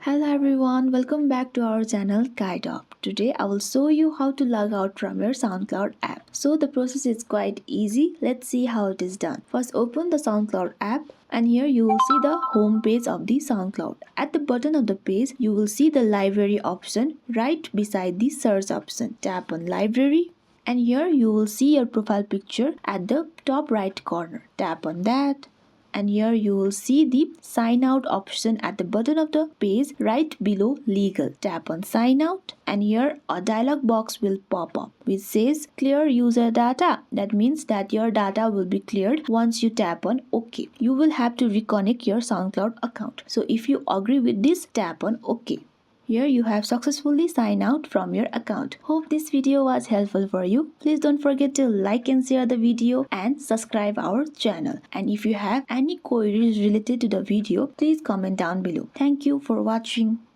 Hello everyone, welcome back to our channel Guide Up. Today I will show you how to log out from your SoundCloud app. So the process is quite easy. Let's see how it is done. First open the SoundCloud app and here you will see the home page of the SoundCloud. At the bottom of the page you will see the library option right beside the search option. Tap on library and here you will see your profile picture at the top right corner. Tap on that. And here you will see the sign out option at the bottom of the page right below legal. Tap on sign out and here a dialog box will pop up which says clear user data. That means that your data will be cleared once you tap on OK. You will have to reconnect your SoundCloud account. So if you agree with this, tap on OK. Here you have successfully signed out from your account. Hope this video was helpful for you. Please don't forget to like and share the video and subscribe our channel. And if you have any queries related to the video, please comment down below. Thank you for watching.